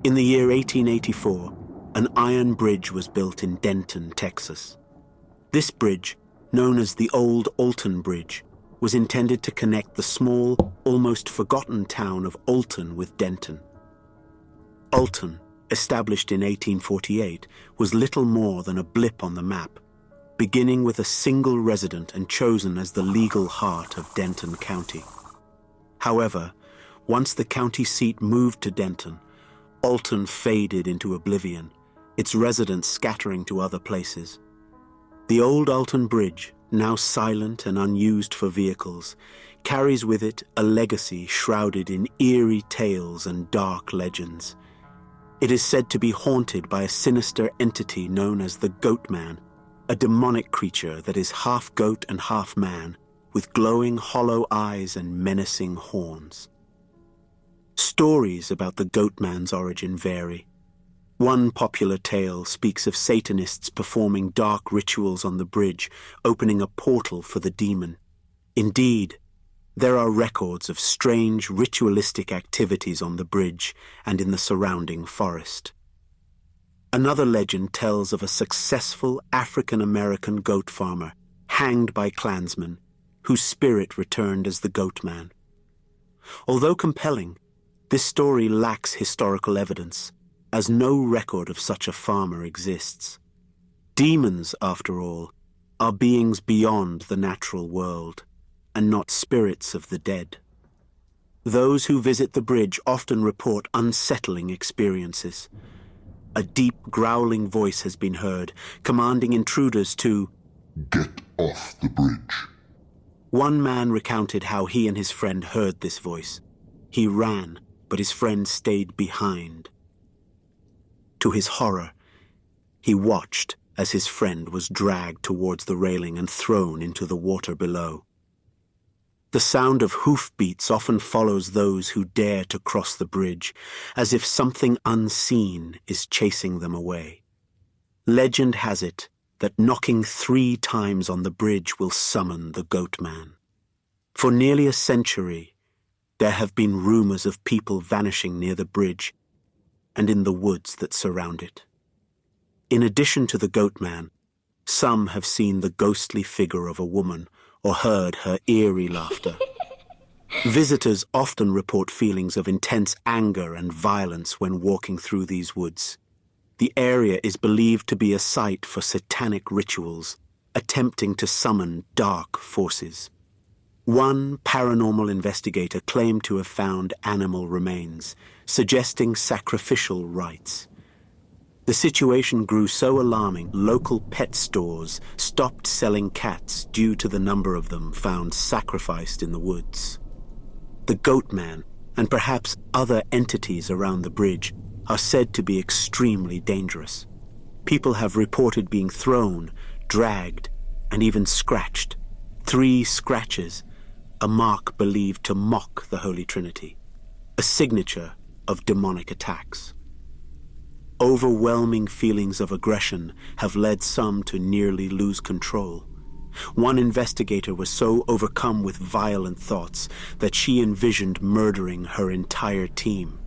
In the year 1884, an iron bridge was built in Denton, Texas. This bridge, known as the Old Alton Bridge, was intended to connect the small, almost forgotten town of Alton with Denton. Alton, established in 1848, was little more than a blip on the map, beginning with a single resident and chosen as the legal heart of Denton County. However, once the county seat moved to Denton, Alton faded into oblivion, its residents scattering to other places. The Old Alton Bridge, now silent and unused for vehicles, carries with it a legacy shrouded in eerie tales and dark legends. It is said to be haunted by a sinister entity known as the Goat-man, a demonic creature that is half goat and half man, with glowing hollow eyes and menacing horns. Stories about the Goat-man's origin vary. One popular tale speaks of Satanists performing dark rituals on the bridge, opening a portal for the demon. Indeed, there are records of strange ritualistic activities on the bridge and in the surrounding forest. Another legend tells of a successful African-American goat farmer hanged by Klansmen, whose spirit returned as the Goat-man. Although compelling, this story lacks historical evidence, as no record of such a farmer exists. Demons, after all, are beings beyond the natural world, and not spirits of the dead. Those who visit the bridge often report unsettling experiences. A deep, growling voice has been heard, commanding intruders to get off the bridge. One man recounted how he and his friend heard this voice. He ran, but his friend stayed behind. To his horror, he watched as his friend was dragged towards the railing and thrown into the water below. The sound of hoofbeats often follows those who dare to cross the bridge, as if something unseen is chasing them away. Legend has it that knocking 3 times on the bridge will summon the Goat-man. For nearly a century, there have been rumors of people vanishing near the bridge and in the woods that surround it. In addition to the Goat-man, some have seen the ghostly figure of a woman or heard her eerie laughter. Visitors often report feelings of intense anger and violence when walking through these woods. The area is believed to be a site for satanic rituals, attempting to summon dark forces. One paranormal investigator claimed to have found animal remains, suggesting sacrificial rites. The situation grew so alarming, local pet stores stopped selling cats due to the number of them found sacrificed in the woods. The Goat-man, and perhaps other entities around the bridge, are said to be extremely dangerous. People have reported being thrown, dragged, and even scratched. 3 scratches, a mark believed to mock the Holy Trinity, a signature of demonic attacks. Overwhelming feelings of aggression have led some to nearly lose control. One investigator was so overcome with violent thoughts that she envisioned murdering her entire team.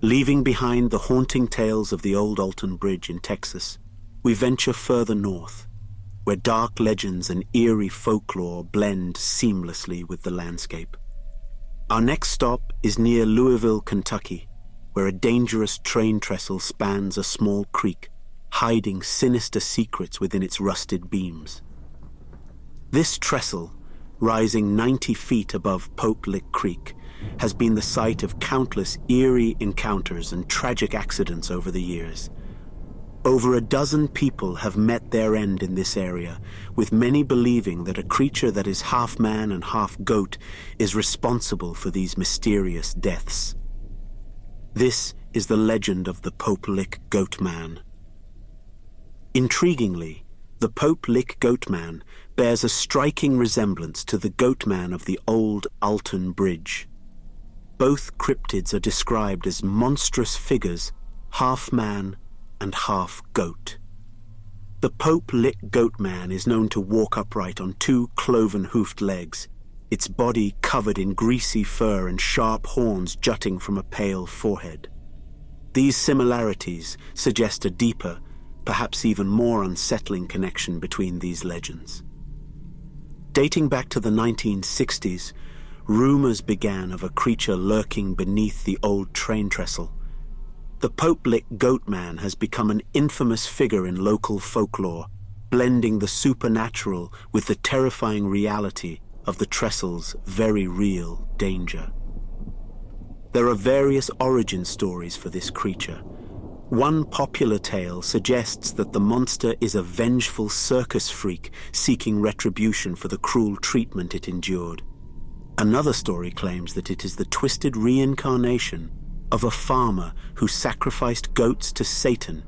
Leaving behind the haunting tales of the Old Alton Bridge in Texas, we venture further north, where dark legends and eerie folklore blend seamlessly with the landscape. Our next stop is near Louisville, Kentucky, where a dangerous train trestle spans a small creek, hiding sinister secrets within its rusted beams. This trestle, rising 90 feet above Pope Lick Creek, has been the site of countless eerie encounters and tragic accidents over the years. Over a dozen people have met their end in this area, with many believing that a creature that is half man and half goat is responsible for these mysterious deaths. This is the legend of the Pope Lick Goat-man. Intriguingly, the Pope Lick Goat-man bears a striking resemblance to the Goat-man of the Old Alton Bridge. Both cryptids are described as monstrous figures, half man and half goat. The Pope Lick Goat-man is known to walk upright on 2 cloven-hoofed legs, its body covered in greasy fur and sharp horns jutting from a pale forehead. These similarities suggest a deeper, perhaps even more unsettling connection between these legends. Dating back to the 1960s, rumors began of a creature lurking beneath the old train trestle. The Pope-lick Goat-man has become an infamous figure in local folklore, blending the supernatural with the terrifying reality of the trestle's very real danger. There are various origin stories for this creature. One popular tale suggests that the monster is a vengeful circus freak seeking retribution for the cruel treatment it endured. Another story claims that it is the twisted reincarnation of a farmer who sacrificed goats to Satan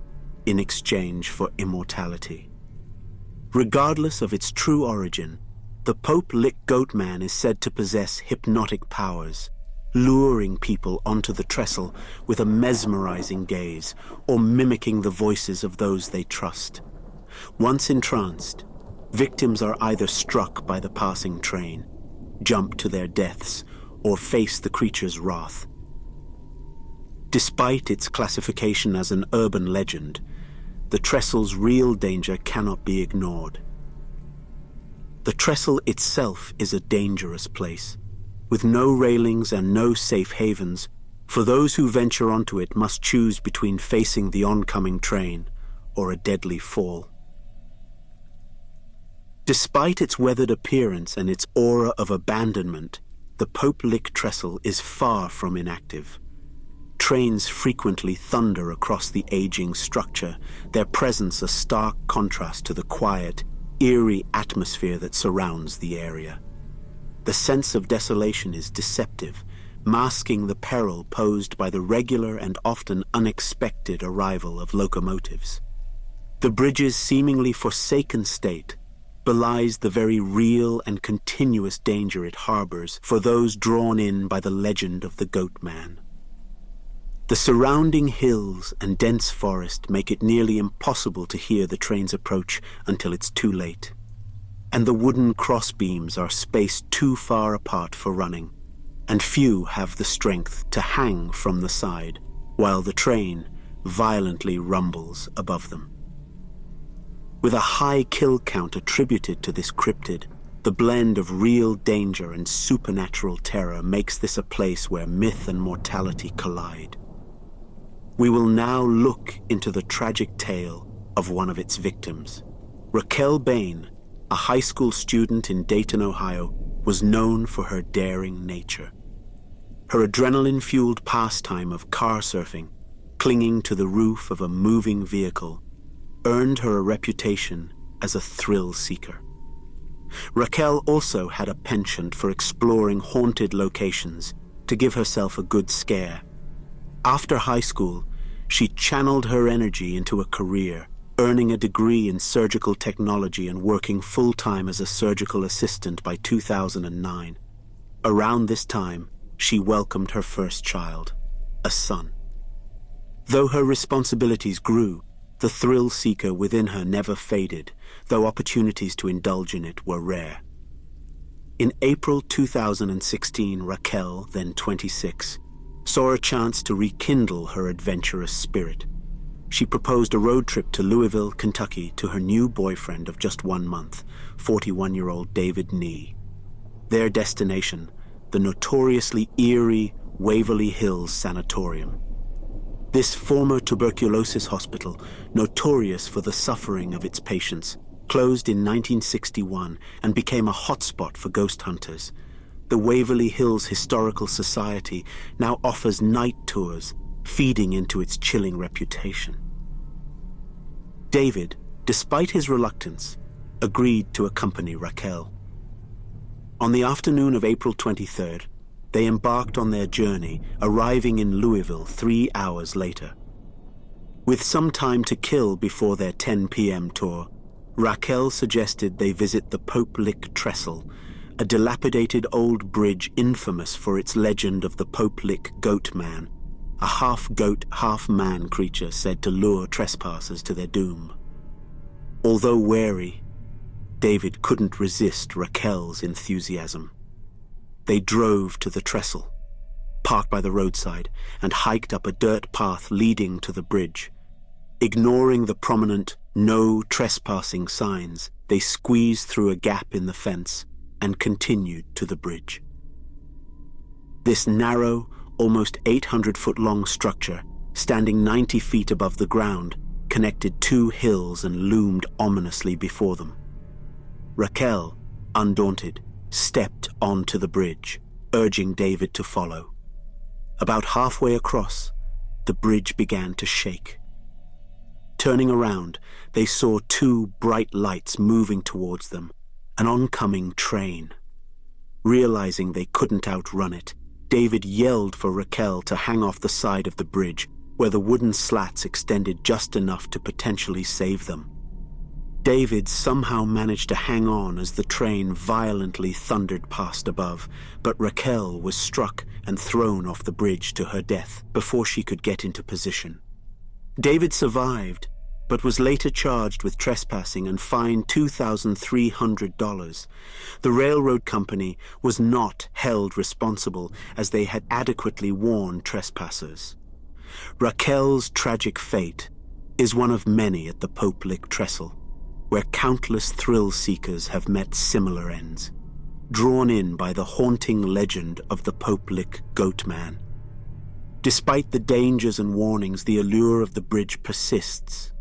in exchange for immortality. Regardless of its true origin, the Pope-lick Goat-man is said to possess hypnotic powers, luring people onto the trestle with a mesmerizing gaze or mimicking the voices of those they trust. Once entranced, victims are either struck by the passing train, jump to their deaths, or face the creature's wrath. Despite its classification as an urban legend, the trestle's real danger cannot be ignored. The trestle itself is a dangerous place. With no railings and no safe havens, for those who venture onto it must choose between facing the oncoming train or a deadly fall. Despite its weathered appearance and its aura of abandonment, the Pope-lick trestle is far from inactive. Trains frequently thunder across the aging structure, their presence a stark contrast to the quiet, eerie atmosphere that surrounds the area. The sense of desolation is deceptive, masking the peril posed by the regular and often unexpected arrival of locomotives. The bridge's seemingly forsaken state belies the very real and continuous danger it harbors for those drawn in by the legend of the Goat-man. The surrounding hills and dense forest make it nearly impossible to hear the train's approach until it's too late. And the wooden crossbeams are spaced too far apart for running, and few have the strength to hang from the side, while the train violently rumbles above them. With a high kill count attributed to this cryptid, the blend of real danger and supernatural terror makes this a place where myth and mortality collide. We will now look into the tragic tale of one of its victims. Raquel Bain, a high school student in Dayton, Ohio, was known for her daring nature. Her adrenaline-fueled pastime of car surfing, clinging to the roof of a moving vehicle, earned her a reputation as a thrill seeker. Raquel also had a penchant for exploring haunted locations to give herself a good scare. After high school, she channeled her energy into a career, earning a degree in surgical technology and working full-time as a surgical assistant by 2009. Around this time, she welcomed her first child, a son. Though her responsibilities grew, the thrill seeker within her never faded, though opportunities to indulge in it were rare. In April 2016, Raquel, then 26, saw a chance to rekindle her adventurous spirit. She proposed a road trip to Louisville, Kentucky to her new boyfriend of just 1 month, 41-year-old David Nee. Their destination, the notoriously eerie Waverly Hills Sanatorium. This former tuberculosis hospital, notorious for the suffering of its patients, closed in 1961 and became a hotspot for ghost hunters. The Waverly Hills Historical Society now offers night tours, feeding into its chilling reputation. David, despite his reluctance, agreed to accompany Raquel. On the afternoon of April 23rd, they embarked on their journey, arriving in Louisville 3 hours later. With some time to kill before their 10 p.m. tour, Raquel suggested they visit the Pope-lick Trestle, a dilapidated old bridge infamous for its legend of the Pope-lick Goat-man, a half-goat, half-man creature said to lure trespassers to their doom. Although wary, David couldn't resist Raquel's enthusiasm. They drove to the trestle, parked by the roadside, and hiked up a dirt path leading to the bridge. Ignoring the prominent "No Trespassing" signs, they squeezed through a gap in the fence and continued to the bridge. This narrow, almost 800-foot-long structure, standing 90 feet above the ground, connected two hills and loomed ominously before them. Raquel, undaunted, stepped onto the bridge, urging David to follow. About halfway across, the bridge began to shake. Turning around, they saw two bright lights moving towards them, an oncoming train. Realizing they couldn't outrun it, David yelled for Raquel to hang off the side of the bridge, where the wooden slats extended just enough to potentially save them. David somehow managed to hang on as the train violently thundered past above, but Raquel was struck and thrown off the bridge to her death before she could get into position. David survived, but was later charged with trespassing and fined $2,300. The railroad company was not held responsible, as they had adequately warned trespassers. Raquel's tragic fate is one of many at the Pope Lick Trestle, where countless thrill-seekers have met similar ends, drawn in by the haunting legend of the Pope Lick Goat-man. Despite the dangers and warnings, the allure of the bridge persists.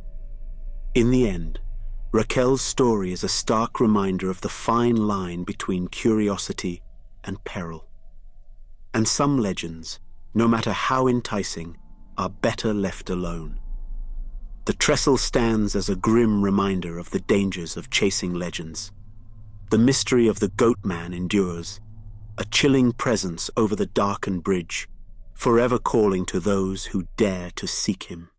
In the end, Raquel's story is a stark reminder of the fine line between curiosity and peril. And some legends, no matter how enticing, are better left alone. The trestle stands as a grim reminder of the dangers of chasing legends. The mystery of the Goat-man endures, a chilling presence over the darkened bridge, forever calling to those who dare to seek him.